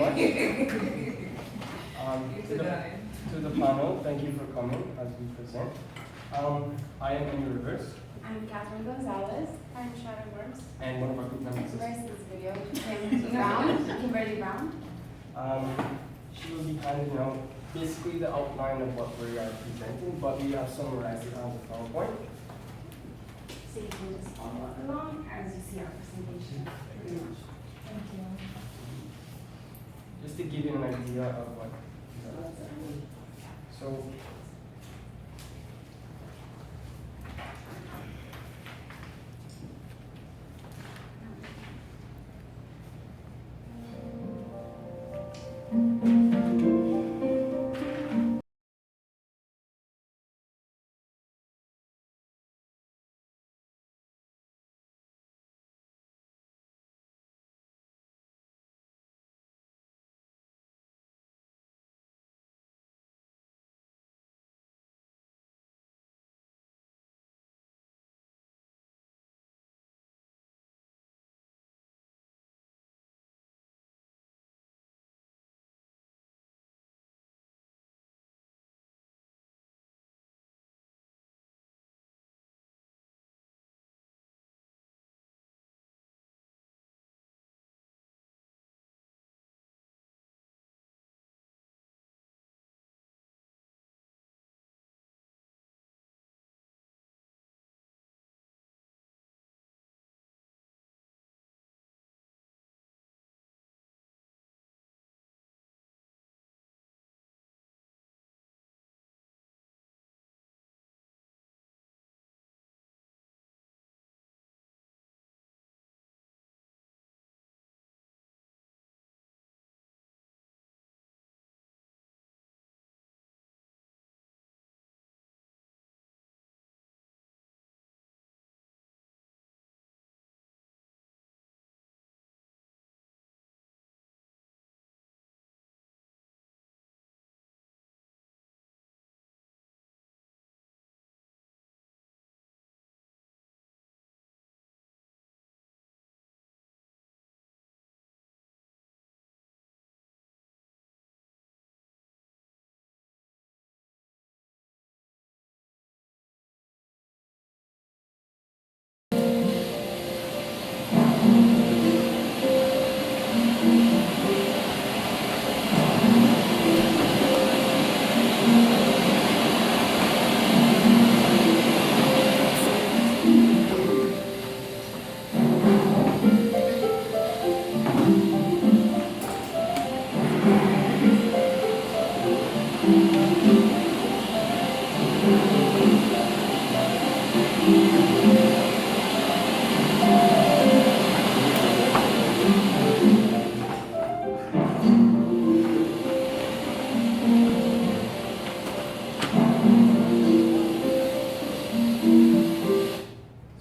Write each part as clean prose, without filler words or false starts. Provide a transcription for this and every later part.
much. To the panel, thank you for coming as we present. I am Amy Rivers. I'm Catherine Gonzalez. I'm Sharon Worms. And one of our group members is Versus video, Kimberly Brown. She will be handing out basically the outline of what we are presenting, but we have summarized it on the PowerPoint. So you can just follow along as you see our presentation. Pretty much. Thank you. Just to give you an idea of what. So.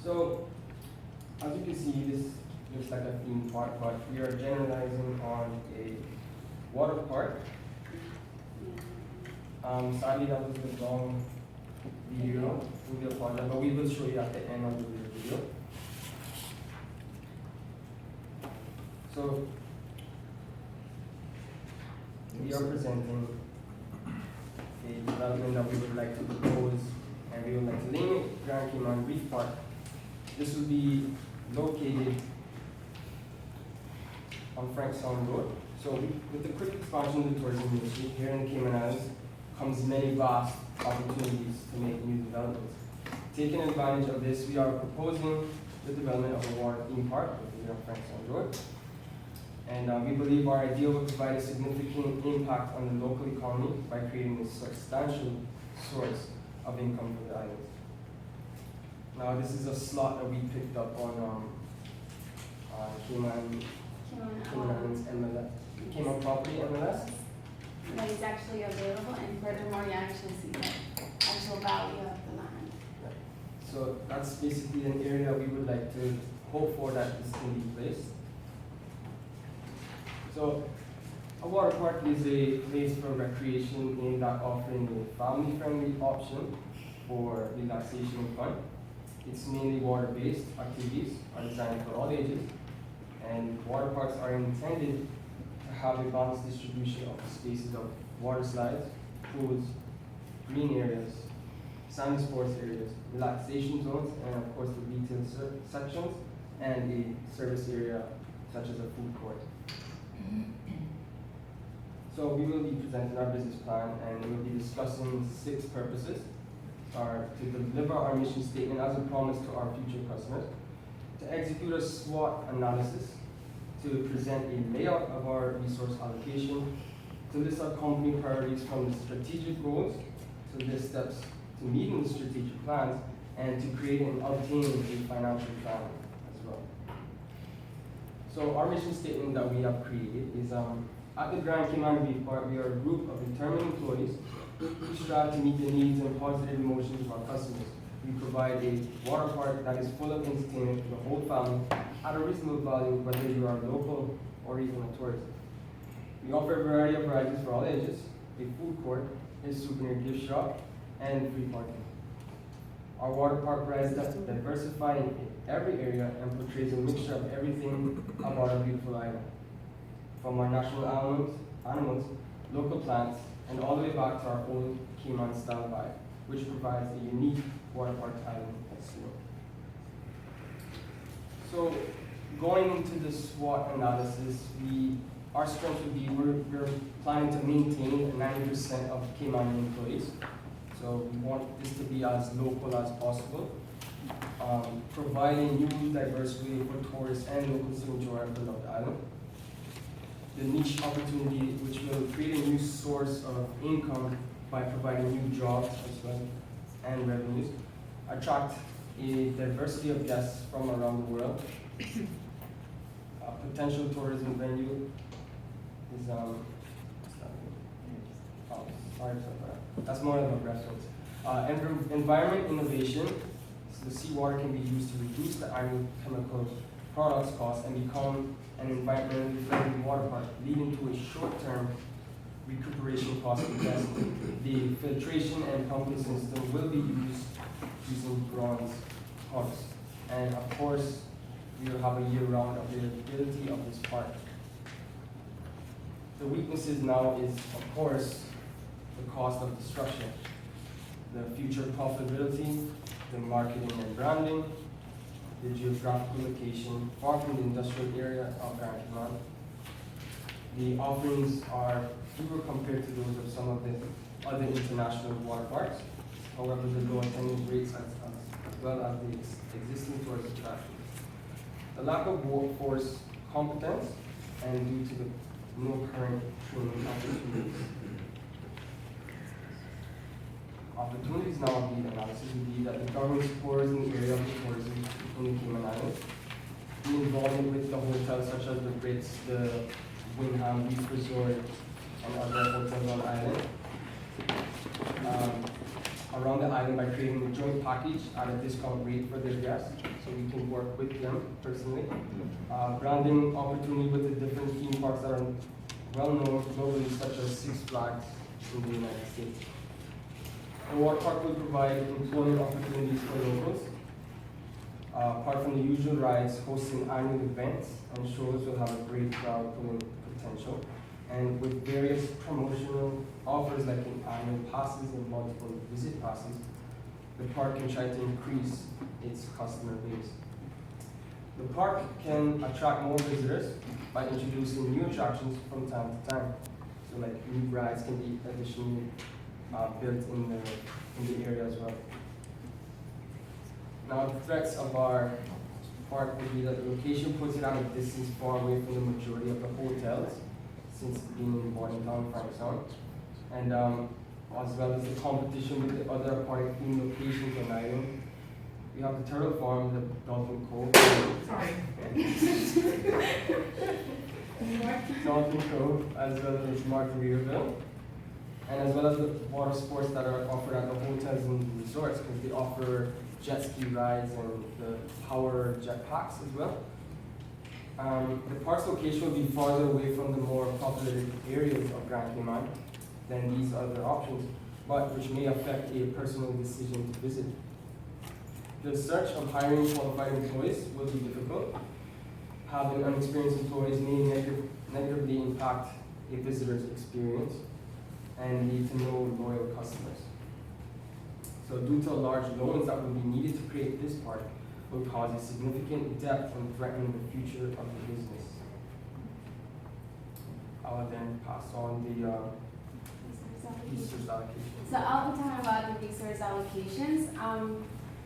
So, as you can see, this looks like a theme park, but we are generalizing on a water park. Sadly, that was the wrong video. We will apologize, but we will show you at the end of the video. So, we are presenting a development that we would like to propose, and we would like to name it Grand Cayman Reef Park. This will be located on Frank Sound Road. So with the quick expansion of the tourism industry here in the Cayman Islands comes many vast opportunities to make new developments. Taking advantage of this, we are proposing the development of a water theme park located on Frank Sound Road. And we believe our idea will provide a significant impact on the local economy by creating a substantial source of income for the islands. Now, this is a slot that we picked up on Cayman Islands MLS. Cayman Property MLS. That is actually available, and furthermore, you actually see the actual value of the land. Right. So that's basically an area we would like to hope for that this can be placed. So a water park is a place for recreation aimed at offering a family-friendly option for relaxation and fun. It's mainly water-based activities are designed for all ages, and water parks are intended to have a balanced distribution of the spaces of water slides, pools, green areas, sand sports areas, relaxation zones, and of course the retail sections, and a service area such as a food court. So we will be presenting our business plan, and we will be discussing 6 purposes. Are to deliver our mission statement as a promise to our future customers, to execute a SWOT analysis, to present a layout of our resource allocation, to list our company priorities from the strategic goals to list steps to meeting the strategic plans, and to create and obtain a financial plan as well. So our mission statement that we have created is at the Grand Cayman Reef Park, we are a group of determined employees who strive to meet the needs and positive emotions of our customers. We provide a water park that is full of entertainment for the whole family at a reasonable value, whether you are local or even a tourist. We offer a variety of varieties for all ages, a food court, a souvenir gift shop, and free parking. Our water park provides diversified in every area and portrays a mixture of everything about our beautiful island. From our national animals, local plants, and all the way back to our old Cayman style vibe, which provides a unique water park island experience. So, going into the SWOT analysis, our strength would be we're planning to maintain 90% of Cayman employees. So we want this to be as local as possible, providing new diverse way for tourists and locals to enjoy our beloved island. The niche opportunity, which will create a new source of income by providing new jobs as well and revenues. Attract a diversity of guests from around the world. A potential tourism venue is that's more of a reference. Environment innovation. So the seawater can be used to reduce the annual chemical products cost and become an environmentally friendly water park, leading to a short-term recuperation cost investment. The filtration and pumping system will be used using bronze pumps. And of course, we will have a year-round availability of this park. The weaknesses now is, of course, the cost of the structure, the future profitability, the marketing and branding, the geographical location, far from the industrial area of Grand Cayman. The offerings are fewer compared to those of some of the other international water parks. However, the low attendance rates as well as the existing tourist attractions. The lack of workforce competence and due to the no current training opportunities. Opportunities now would be analysis would be that the government supports in the area of tourism in the Cayman Islands. The involvement with the hotels such as the Ritz, the Wyndham Reef Resort, and other hotels on the island. Around the island by creating a joint package at a discount rate for their guests, so we can work with them personally. Branding opportunity with the different theme parks that are well known globally, such as Six Flags in the United States. The water park will provide employment opportunities for locals. Apart from the usual rides, hosting annual events and shows will have a great crowd pulling potential. And with various promotional offers like annual passes and multiple visit passes, the park can try to increase its customer base. The park can attract more visitors by introducing new attractions from time to time. So like new rides can be additionally built in the area as well. Now the threats of our park would be that the location puts it at a distance far away from the majority of the hotels, since being in Boardingtown, Frankstown, and as well as the competition with the other aquatic theme locations on the island. We have the Turtle Farm, the Dolphin Cove. Sorry. Dolphin Cove, as well as Margaritaville, and as well as the water sports that are offered at the hotels and resorts, because they offer jet ski rides and the power jet packs as well. The park's location will be farther away from the more populated areas of Grand Cayman than these other options, but which may affect a personal decision to visit. The search of hiring qualified employees will be difficult. Having unexperienced employees may negatively impact a visitor's experience and lead to no loyal customers. So due to large loans that would be needed to create this park would cause a significant debt and threaten the future of the business. I'll then pass on the resource allocation. So I'll be talking about the resource allocations.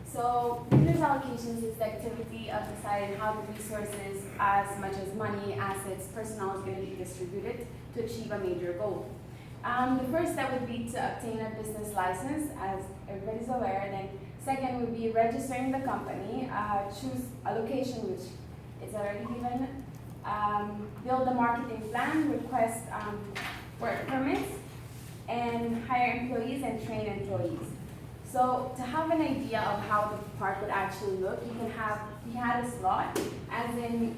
So resource allocations is the activity of deciding how the resources, as much as money, assets, personnel, is going to be distributed to achieve a major goal. The first step would be to obtain a business license, as everybody's aware. Then second would be registering the company, choose a location, which is already given, build a marketing plan, request work permits, and hire employees and train employees. So to have an idea of how the park would actually look, we had a slot, as in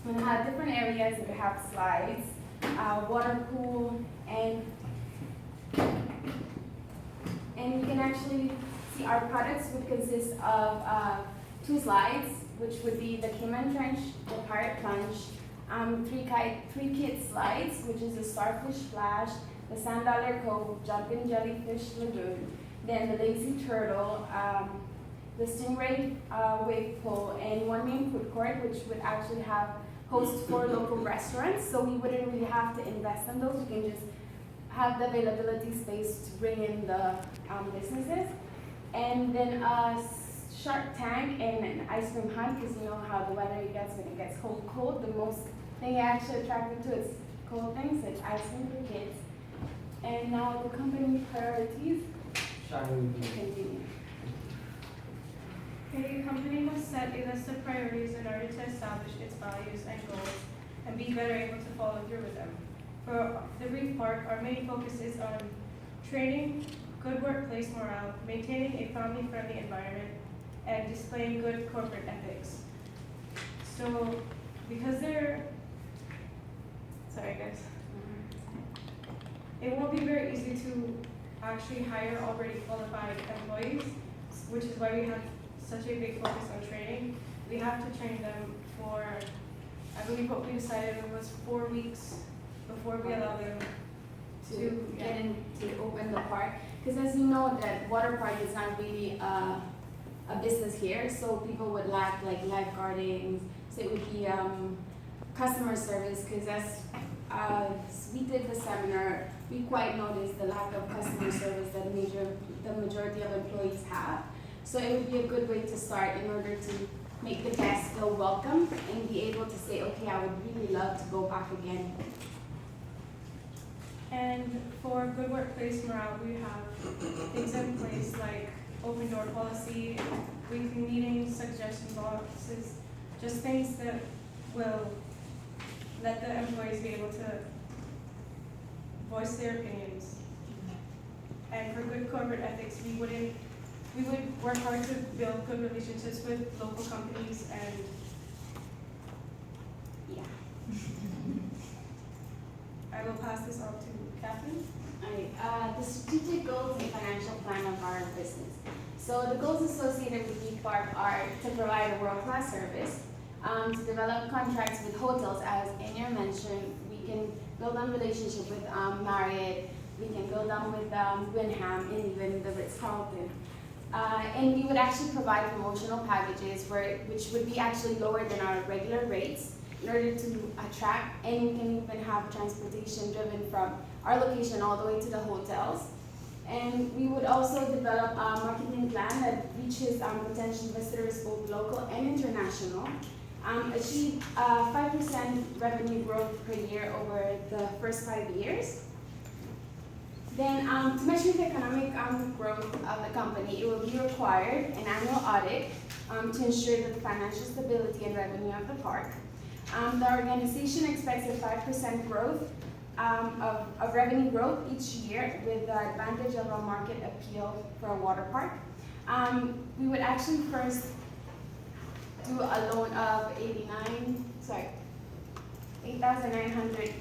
we had different areas. We have slides, water pool, and you can actually see our products would consist of 2 slides, which would be the Cayman Trench, the Pirate Plunge, 3 kid slides, which is the Starfish Splash, the Sand Dollar Cove, Jumping Jellyfish Lagoon, then the Lazy Turtle, the Stingray Wave Pool, and 1 main food court, which would actually host 4 local restaurants. So we wouldn't really have to invest in those. We can just have the availability space to bring in the businesses. And then a shark tank and an ice cream hunt, because you know how the weather gets when it gets cold. The most thing actually attracted to is cold things, like ice cream for kids. And now the company priorities. Continue. A company must set a list of priorities in order to establish its values and goals and be better able to follow through with them. For the Reef Park, our main focus is on training, good workplace morale, maintaining a family-friendly environment, and displaying good corporate ethics. So, because sorry guys, it won't be very easy to actually hire already qualified employees, which is why we have such a big focus on training. We have to train them for, I believe what we decided was 4 weeks before we allow them to get in to open the park. Because as you know, that water park is not really a business here, so people would lack like lifeguarding, so it would be customer service, because as we did the seminar, we quite noticed the lack of customer service that the majority of employees have. So it would be a good way to start in order to make the guests feel welcome and be able to say, okay, I would really love to go back again. And for good workplace morale, we have things in place like open door policy, weekly meetings, suggestion boxes, just things that will let the employees be able to voice their opinions. And for good corporate ethics, we would work hard to build good relationships with local companies and Yeah. I will pass this on to Catherine. Alright, the strategic goals and financial plan of our business. So the goals associated with Reef Park are to provide a world-class service, to develop contracts with hotels, as Anya mentioned. We can build on relationship with Marriott, we can build on with Wyndham, and even the Ritz-Carlton. And we would actually provide promotional packages which would be actually lower than our regular rates in order to attract, and we can even have transportation driven from our location all the way to the hotels. And we would also develop a marketing plan that reaches potential visitors, both local and international. Achieve 5% revenue growth per year over the first 5 years. Then to measure the economic growth of the company, it will be required an annual audit to ensure the financial stability and revenue of the park. The organization expects a 5% growth of revenue growth each year with the advantage of a market appeal for a water park. We would actually first do a loan of 8,900.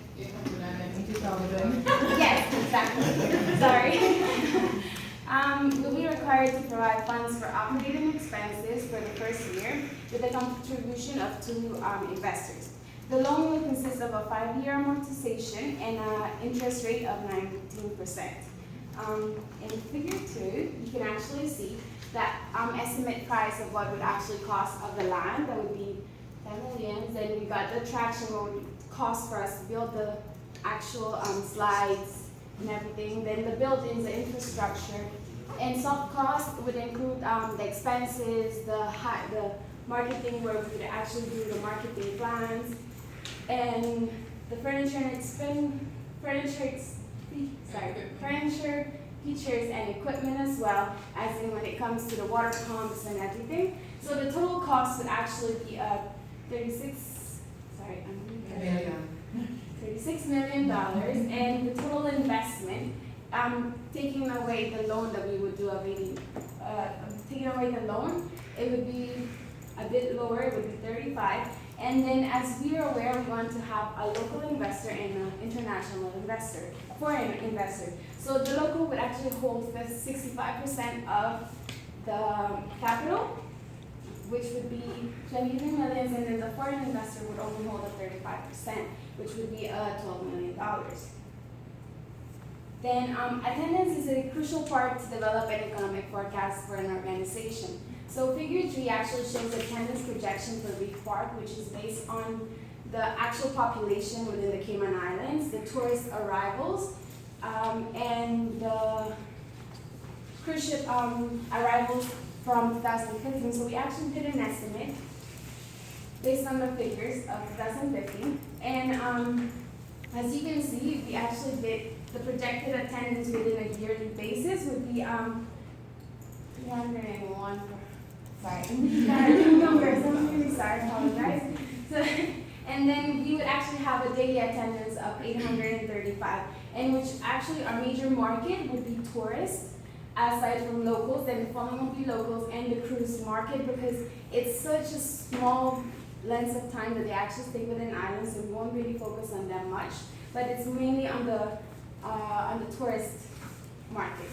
Yes, exactly. Sorry. We'll be required to provide funds for operating expenses for the first year with a contribution of 2 investors. The loan will consist of a 5-year amortization and an interest rate of 19%. In figure 2, you can actually see that estimate price of what would actually cost of the land. That would be 10 million. Then we got the traction, what would cost for us to build the actual slides and everything. Then the buildings, the infrastructure. And soft cost would include the expenses, the marketing, where we would actually do the marketing plans, and the furniture, features, and equipment as well, as in when it comes to the water pumps and everything. So the total cost would actually be $36 million, and the total investment, taking away the loan that we would do of taking away the loan, it would be a bit lower, it would be 35. And then, as we are aware, we want to have a local investor and an international investor, foreign investor. So the local would actually hold the 65% of the capital, which would be 23 million, and then the foreign investor would only hold a 35%, which would be $12 million. Then attendance is a crucial part to develop an economic forecast for an organization. So figure 3 actually shows the attendance projection for Reef Park, which is based on the actual population within the Cayman Islands, the tourist arrivals, and the cruise ship arrivals from 2015. So we actually did an estimate based on the figures of 2015. And as you can see, we actually did the projected attendance within a yearly basis would be 301. Sorry, numbers. I'm really sorry. Apologize. So, and then we would actually have a daily attendance of 835, in which actually our major market would be tourists, aside from locals. Then the following would be locals and the cruise market, because it's such a small length of time that they actually stay within islands, so we won't really focus on them much. But it's mainly on the tourist market.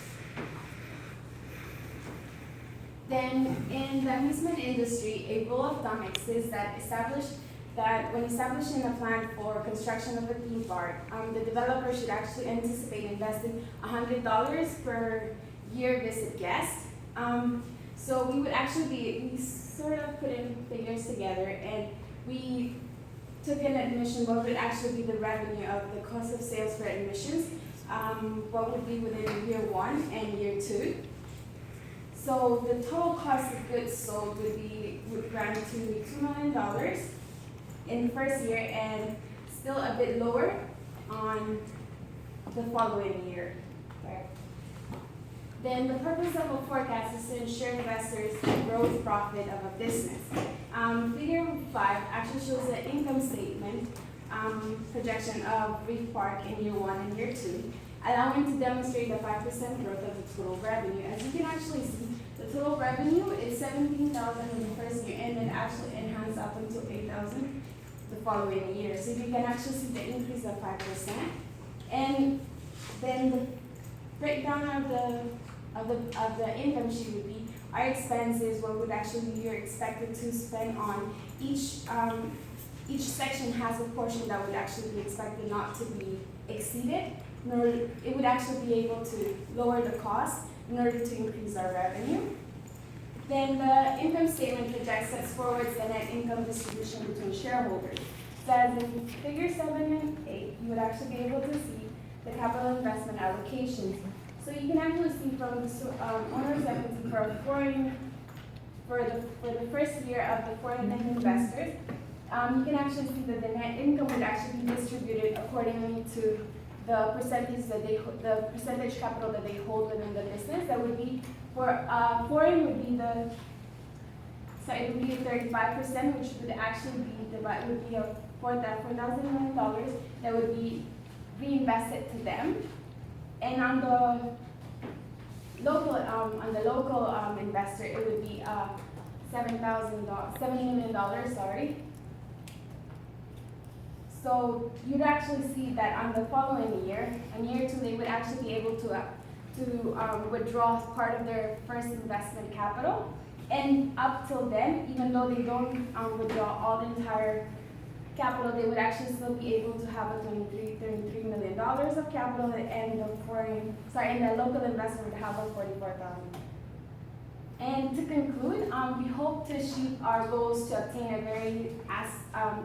Then in the amusement industry, a rule of thumb exists that when establishing a plan for construction of a theme park, the developer should actually anticipate investing $100 per year visit guest. So we would actually we sort of put in figures together, and we took an admission, what would actually be the revenue of the cost of sales for admissions, what would be within year 1 and year 2. So the total cost of goods sold would run to $2 million in the first year, and still a bit lower on the following year. Then the purpose of a forecast is to ensure investors the growth profit of a business. Figure 5 actually shows the income statement projection of Reef Park in year 1 and year 2, allowing to demonstrate the 5% growth of the total revenue. As you can actually see, the total revenue is $17,000 in the first year, and then actually enhanced up until $8,000 the following year. So you can actually see the increase of 5%. And then the breakdown of the income sheet would be our expenses, what would actually be you're expected to spend on each section has a portion that would actually be expected not to be exceeded, nor it would actually be able to lower the cost in order to increase our revenue. Then the income statement projects sets forward the net income distribution between shareholders. So as in figure 7 and 8, you would actually be able to see the capital investment allocations. So you can actually see from the owner's equity for the first year of the foreign investors, you can actually see that the net income would actually be distributed accordingly to the percentage capital that they hold within the business. That would be for foreign would be it would be 35%, which would actually be for that $4,000 million that would be reinvested to them. And on the local investor, it would be $70 million. Sorry. So you'd actually see that on the following year, in year 2, they would actually be able to withdraw part of their first investment capital. And up till then, even though they don't withdraw all the entire capital, they would actually still be able to have a $33 million of capital, and the local investor would have a 44,000. And to conclude, we hope to achieve our goals to obtain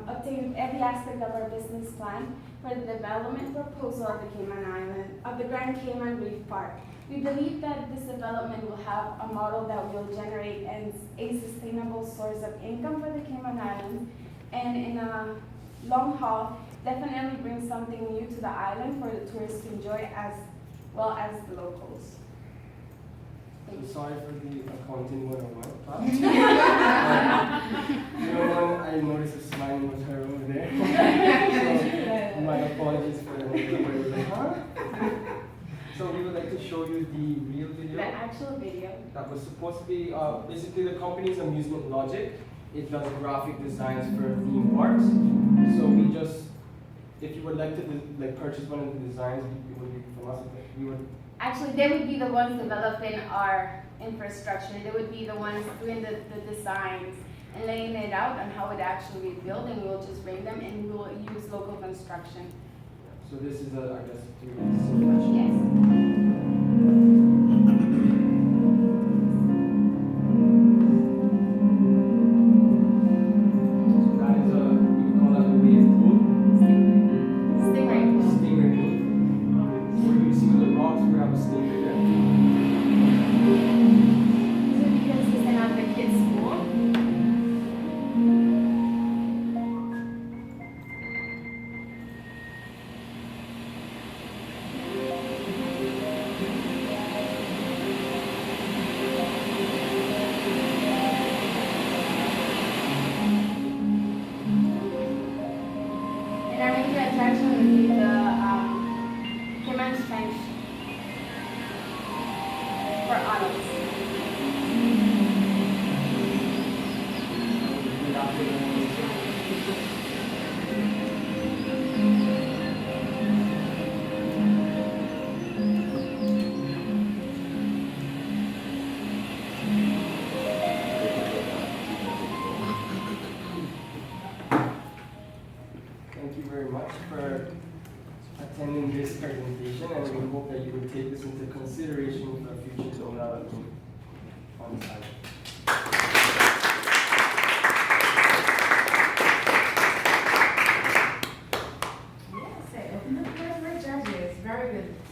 obtain every aspect of our business plan for the development proposal of the Grand Cayman Reef Park. We believe that this development will have a model that will generate a sustainable source of income for the Cayman Islands, and in a long haul, definitely bring something new to the island for the tourists to enjoy as well as the locals. I'm sorry for the accounting 101 class. I noticed a smile was her over there. So, my apologies for the huh? So we would like to show you the real video. The actual video. That was supposed to be basically the company's amusement logic. It does graphic designs for theme parks. So we just, if you would like to purchase one of the designs, it would be from us. We would. Actually, they would be the ones developing our infrastructure. They would be the ones doing the designs and laying it out on how it actually be built, and we'll just bring them and we'll use local construction. So this is I guess, 3D simulation. Yes. For autos. Thank you very much for attending this presentation, and we hope that you will take this into consideration for future development on site.